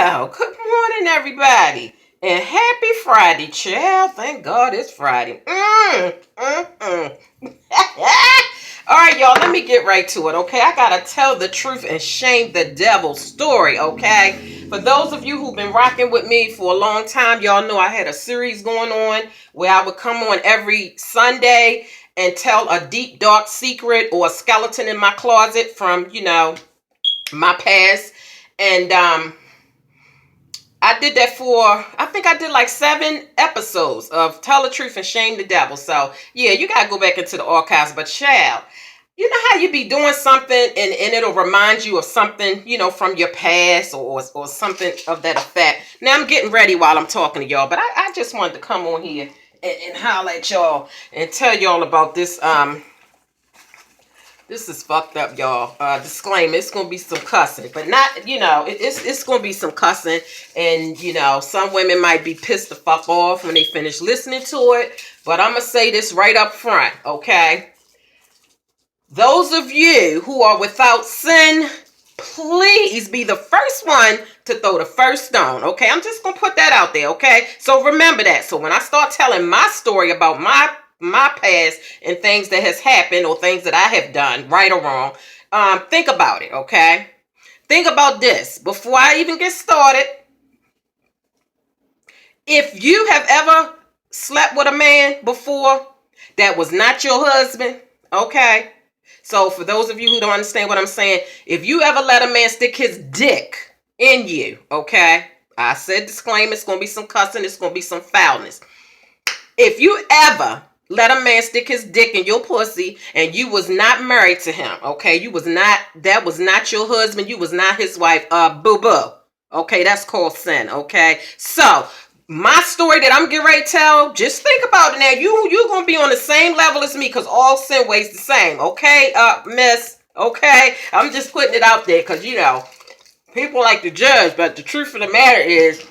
Well, good morning, everybody, and happy Friday, child. Thank God it's Friday. All right, y'all, let me get right to it, okay? I gotta tell the truth and shame the devil story, okay? For those of you who've been rocking with me for a long time, y'all know I had a series going on where I would come on every Sunday and tell a deep, dark secret or a skeleton in my closet from, my past. And I did that for, I think I did like 7 episodes of Tell the Truth and Shame the Devil. So, yeah, you got to go back into the archives. But, child, you know how you be doing something and it'll remind you of something, from your past or something of that effect. Now, I'm getting ready while I'm talking to y'all, but I just wanted to come on here and holler at y'all and tell y'all about this. This is fucked up, y'all. Disclaimer, it's going to be some cussing. But not, it's going to be some cussing. And, some women might be pissed the fuck off when they finish listening to it. But I'm going to say this right up front, okay? Those of you who are without sin, please be the first one to throw the first stone, okay? I'm just going to put that out there, okay? So remember that. So when I start telling my story about my past and things that has happened or things that I have done, right or wrong, think about it, okay? Think about this. Before I even get started, if you have ever slept with a man before that was not your husband, okay? So for those of you who don't understand what I'm saying, if you ever let a man stick his dick in you, okay? I said disclaimer, it's going to be some cussing, it's going to be some foulness. If you ever let a man stick his dick in your pussy and you was not married to him, okay? That was not your husband, you was not his wife, boo-boo. Okay, that's called sin, okay? So, my story that I'm getting ready to tell, just think about it now. You're going to be on the same level as me because all sin weighs the same, okay, miss? Okay? I'm just putting it out there because, people like to judge, but the truth of the matter is,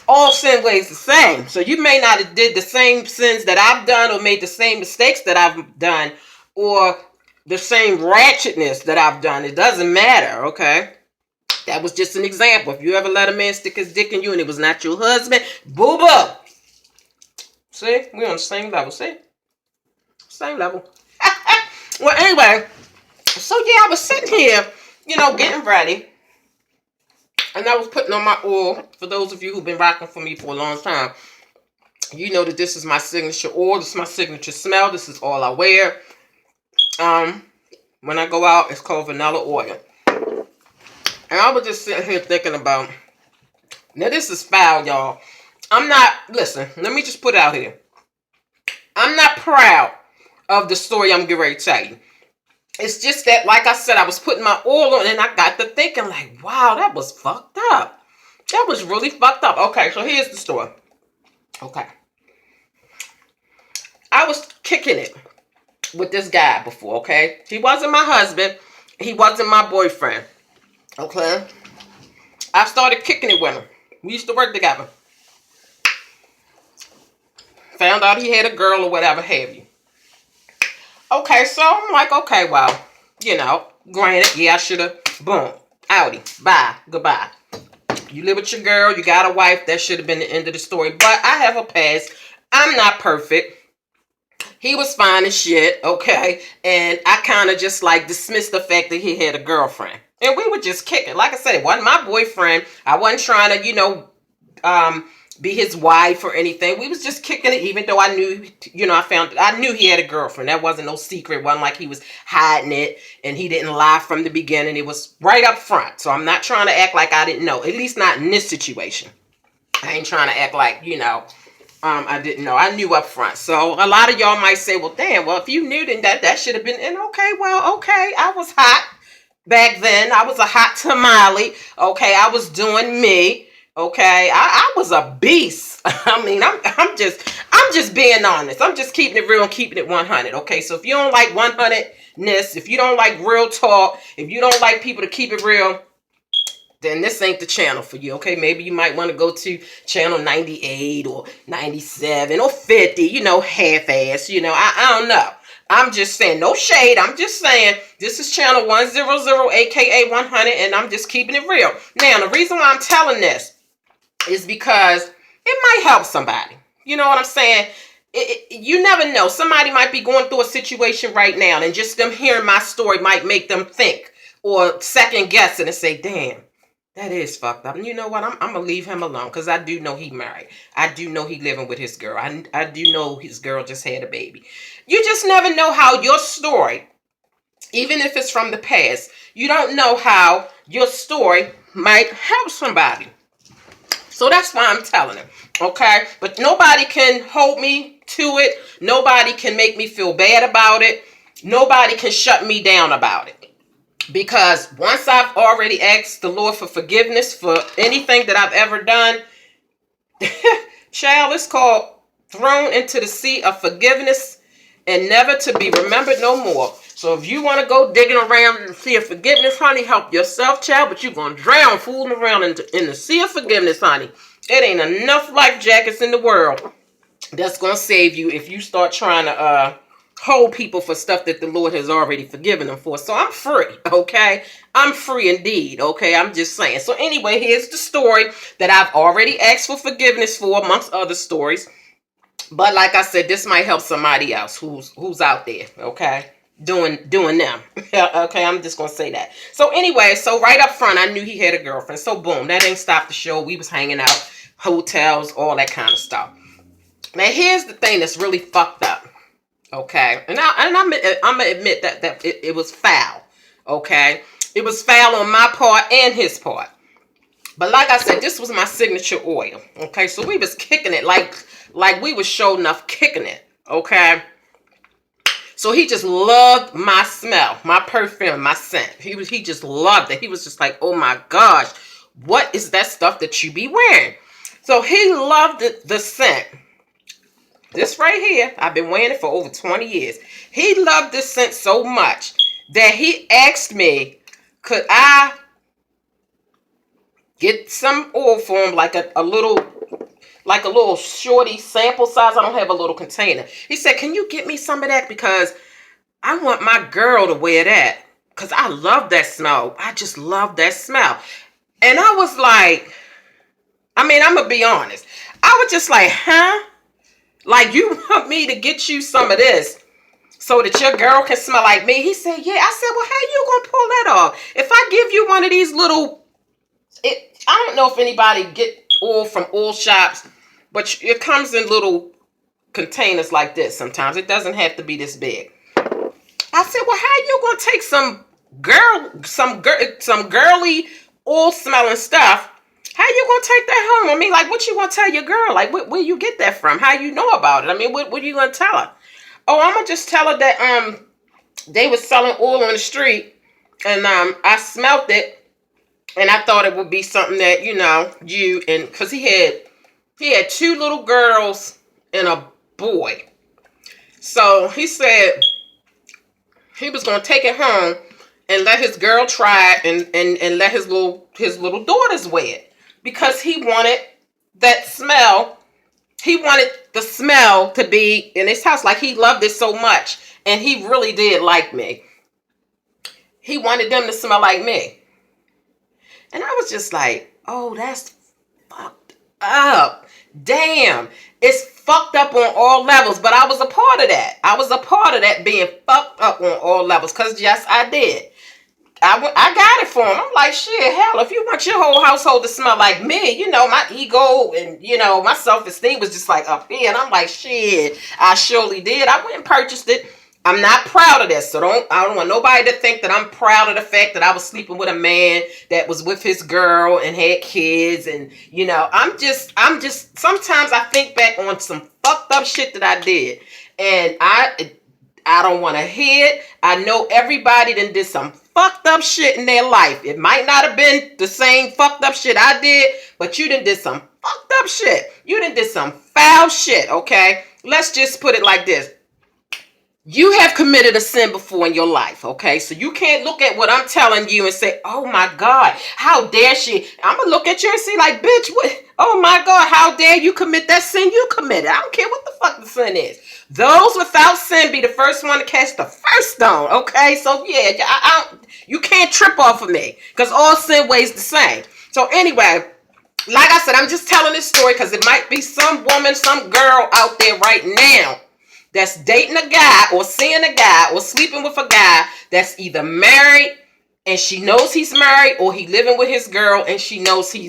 all sin weighs the same. So you may not have did the same sins that I've done or made the same mistakes that I've done or the same ratchetness that I've done. It doesn't matter, okay? That was just an example. If you ever let a man stick his dick in you and it was not your husband, boo-boo. See? We're on the same level. See? Same level. Well, anyway. So, yeah, I was sitting here, getting ready. And I was putting on my oil. For those of you who've been rocking for me for a long time, you know that this is my signature oil. This is my signature smell. This is all I wear. When I go out, it's called vanilla oil. And I was just sitting here thinking about, now this is foul, y'all. Listen, let me just put it out here. I'm not proud of the story I'm getting ready to tell you. It's just that, like I said, I was putting my oil on and I got to thinking like, wow, that was fucked up. That was really fucked up. Okay, so here's the story. Okay. I was kicking it with this guy before, okay? He wasn't my husband. He wasn't my boyfriend. Okay? I started kicking it with him. We used to work together. Found out he had a girl or whatever have you. Okay, so I'm like, okay, well, granted, yeah, I should have, boom, outie, bye, goodbye. You live with your girl, you got a wife, that should have been the end of the story. But I have a past. I'm not perfect. He was fine as shit, okay? And I kind of just like dismissed the fact that he had a girlfriend. And we were just kicking. Like I said, it wasn't my boyfriend. I wasn't trying to, be his wife or anything. We was just kicking it, even though I knew, I knew he had a girlfriend. That wasn't no secret. It wasn't like he was hiding it and he didn't lie from the beginning. It was right up front. So I'm not trying to act like I didn't know, at least not in this situation. I ain't trying to act like, I didn't know. I knew up front. So a lot of y'all might say, well, damn, well, if you knew, then that should have been, and okay, I was hot back then. I was a hot tamale. Okay, I was doing me. Okay, I was a beast. I mean, I'm just being honest. I'm just keeping it real and keeping it 100. Okay, so if you don't like 100ness, if you don't like real talk, if you don't like people to keep it real, then this ain't the channel for you. Okay, maybe you might want to go to channel 98 or 97 or 50. Half-ass. I don't know. I'm just saying, no shade. I'm just saying, this is channel 100, aka 100, and I'm just keeping it real. Now, the reason why I'm telling this. is because it might help somebody. You know what I'm saying? You never know. Somebody might be going through a situation right now, and just them hearing my story might make them think or second guess it and say, damn, that is fucked up. And you know what? I'm going to leave him alone because I do know he married. I do know he living with his girl. I do know his girl just had a baby. You just never know how your story, even if it's from the past, you don't know how your story might help somebody. So that's why I'm telling him, okay? But nobody can hold me to it. Nobody can make me feel bad about it. Nobody can shut me down about it. Because once I've already asked the Lord for forgiveness for anything that I've ever done, child, it's called thrown into the sea of forgiveness and never to be remembered no more. So if you want to go digging around in the sea of forgiveness, honey, help yourself, child, but you're going to drown fooling around in the sea of forgiveness, honey. It ain't enough life jackets in the world that's going to save you if you start trying to hold people for stuff that the Lord has already forgiven them for. So I'm free, okay? I'm free indeed, okay? I'm just saying. So anyway, here's the story that I've already asked for forgiveness for, amongst other stories. But like I said, this might help somebody else who's out there, okay? Doing them. Okay, I'm just gonna say that. So anyway, so right up front, I knew he had a girlfriend. So boom, that ain't stopped the show. We was hanging out, hotels, all that kind of stuff. Now here's the thing that's really fucked up. Okay, and I'm gonna admit that it was foul. Okay, it was foul on my part and his part. But like I said, this was my signature oil. Okay, so we was kicking it like we was sure enough kicking it. Okay. So he just loved my smell, my perfume, my scent. He just loved it. He was just like, oh my gosh, what is that stuff that you be wearing? So he loved the scent. This right here, I've been wearing it for over 20 years. He loved this scent so much that he asked me, could I get some oil for him, like a little shorty sample size. I don't have a little container. He said, can you get me some of that? Because I want my girl to wear that. Because I love that smell. I just love that smell. And I was like, I'm going to be honest. I was just like, huh? Like, you want me to get you some of this so that your girl can smell like me? He said, yeah. I said, well, how you going to pull that off? If I give you one of these little, I don't know if anybody get oil from oil shops, but it comes in little containers like this sometimes. It doesn't have to be this big. I said, well, how you going to take some girly oil smelling stuff? How you going to take that home? Like, what you going to tell your girl? Like, where you get that from? How you know about it? What are you going to tell her? Oh, I'm going to just tell her that they was selling oil on the street, and I smelt it. And I thought it would be something that, because he had two little girls and a boy. So he said he was going to take it home and let his girl try it and let his little daughters wear it. Because he wanted that smell. He wanted the smell to be in his house. Like, he loved it so much. And he really did like me. He wanted them to smell like me. And I was just like, oh, that's fucked up. Damn. It's fucked up on all levels. But I was a part of that. I was a part of that being fucked up on all levels. Because, yes, I did. I got it for him. I'm like, shit, hell, if you want your whole household to smell like me, my ego and, my self-esteem was just like up here. And I'm like, shit, I surely did. I went and purchased it. I'm not proud of this, so I don't want nobody to think that I'm proud of the fact that I was sleeping with a man that was with his girl and had kids, and I'm just sometimes I think back on some fucked up shit that I did, and I don't want to hear it. I know everybody done did some fucked up shit in their life. It might not have been the same fucked up shit I did, but you done did some fucked up shit. You done did some foul shit, okay? Let's just put it like this. You have committed a sin before in your life, okay? So you can't look at what I'm telling you and say, oh my God, how dare she? I'm going to look at you and see like, bitch, what? Oh my God, how dare you commit that sin you committed? I don't care what the fuck the sin is. Those without sin be the first one to catch the first stone, okay? So yeah, you can't trip off of me because all sin weighs the same. So anyway, Like I said, I'm just telling this story because it might be some woman, some girl out there right now that's dating a guy or seeing a guy or sleeping with a guy that's either married and she knows he's married, or he living with his girl and she knows he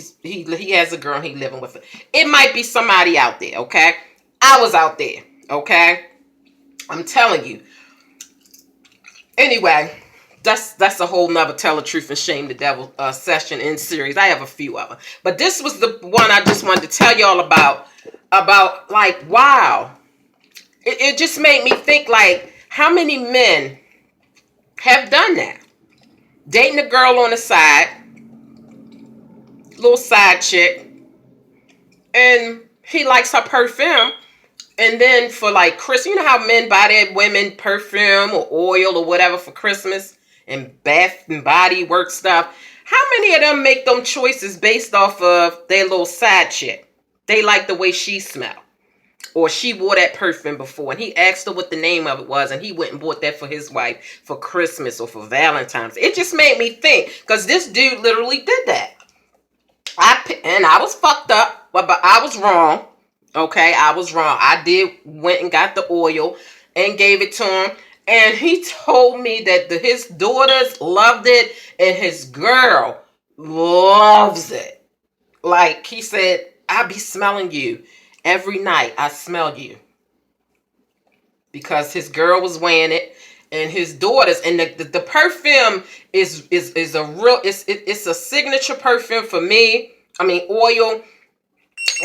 has a girl and he living with her. It might be somebody out there, okay? I was out there, okay? I'm telling you. Anyway, that's a whole nother tell the truth and shame the devil session in series. I have a few of them, but this was the one I just wanted to tell y'all about like, wow. It just made me think, like, how many men have done that? Dating a girl on the side, little side chick, and he likes her perfume. And then for like Christmas, you know how men buy their women perfume or oil or whatever for Christmas and bath and body work stuff. How many of them make them choices based off of their little side chick? They like the way she smell. Or she wore that perfume before, and he asked her what the name of it was, and he went and bought that for his wife for Christmas or for Valentine's. It just made me think, because this dude literally did that. I was fucked up, but I was wrong. Okay, I was wrong. I went and got the oil and gave it to him, and he told me that his daughters loved it and his girl loves it. Like he said, I be smelling you. Every night I smell you, because his girl was wearing it and his daughters, and the perfume is a real, it's a signature perfume for me. I mean, oil,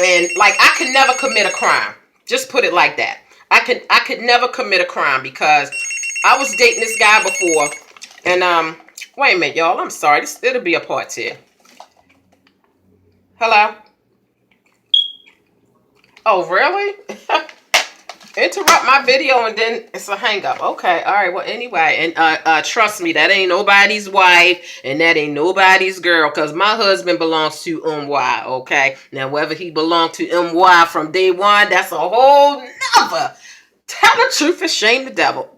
and like I could never commit a crime. Just put it like that. I could never commit a crime because I was dating this guy before, and wait a minute, y'all. I'm sorry. It'll be a part two. Hello. Oh, really? Interrupt my video and then it's a hang up. Okay, all right. Well, anyway, and trust me, that ain't nobody's wife and that ain't nobody's girl, because my husband belongs to MY. Okay, now whether he belonged to MY from day one, that's a whole nother. Tell the truth and shame the devil.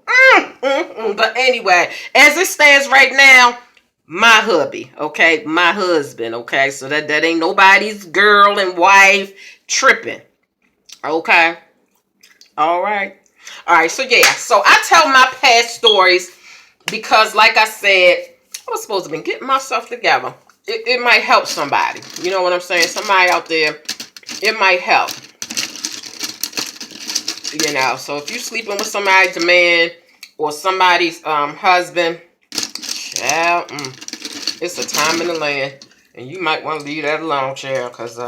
But anyway, as it stands right now, my hubby, okay, my husband, okay, so that ain't nobody's girl and wife tripping. Okay. All right. All right. So, yeah. So, I tell my past stories because, like I said, I was supposed to be getting myself together. It might help somebody. You know what I'm saying? Somebody out there, it might help. You know, so if you're sleeping with somebody's man or somebody's husband, child, it's a time in the land. And you might want to leave that alone, child, because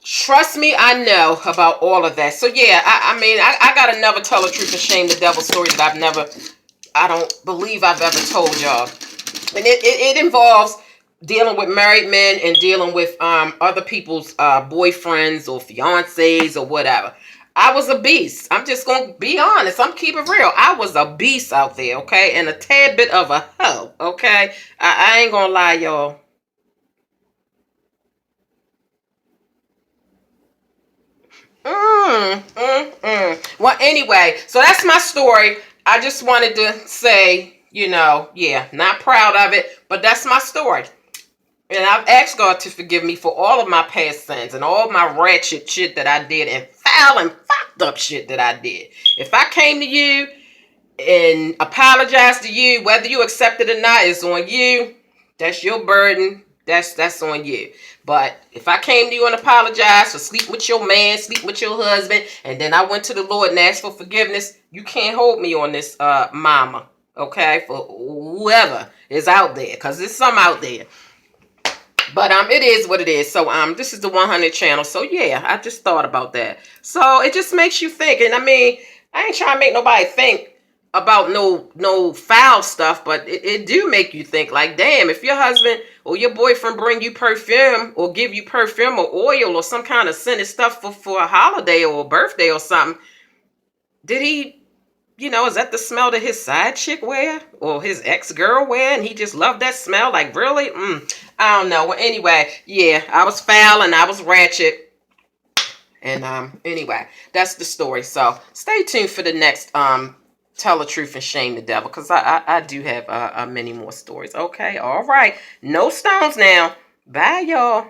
trust me, I know about all of that. So, yeah, I mean, I got another tell the truth and shame the devil story that I don't believe I've ever told y'all. And it involves dealing with married men and dealing with other people's boyfriends or fiancés or whatever. I was a beast. I'm just going to be honest. I'm keeping real. I was a beast out there, okay? And a tad bit of a hoe, okay? I ain't going to lie, y'all. Well, anyway, so that's my story. I just wanted to say, you know, yeah, not proud of it, but that's my story. And I've asked God to forgive me for all of my past sins and all my ratchet shit that I did and foul and fucked up shit that I did. If I came to you and apologized to you, whether you accept it or not, it's on you. That's your burden. That's on you. But if I came to you and apologized for sleeping with your man, sleeping with your husband, and then I went to the Lord and asked for forgiveness, you can't hold me on this, mama. Okay? For whoever is out there. Because there's some out there. But it is what it is. So this is the 100 channel. So yeah, I just thought about that. So it just makes you think. And I mean, I ain't trying to make nobody think about no foul stuff, but it do make you think, like, damn, if your husband or your boyfriend bring you perfume or give you perfume or oil or some kind of scented stuff for a holiday or a birthday or something, did he, you know, is that the smell that his side chick wear or his ex-girl wear and he just loved that smell? Like, really? I don't know. Well, anyway, yeah, I was foul and I was ratchet. And anyway, that's the story. So stay tuned for the next tell the truth and shame the devil, because I do have many more stories. Okay, all right. No stones now. Bye, y'all.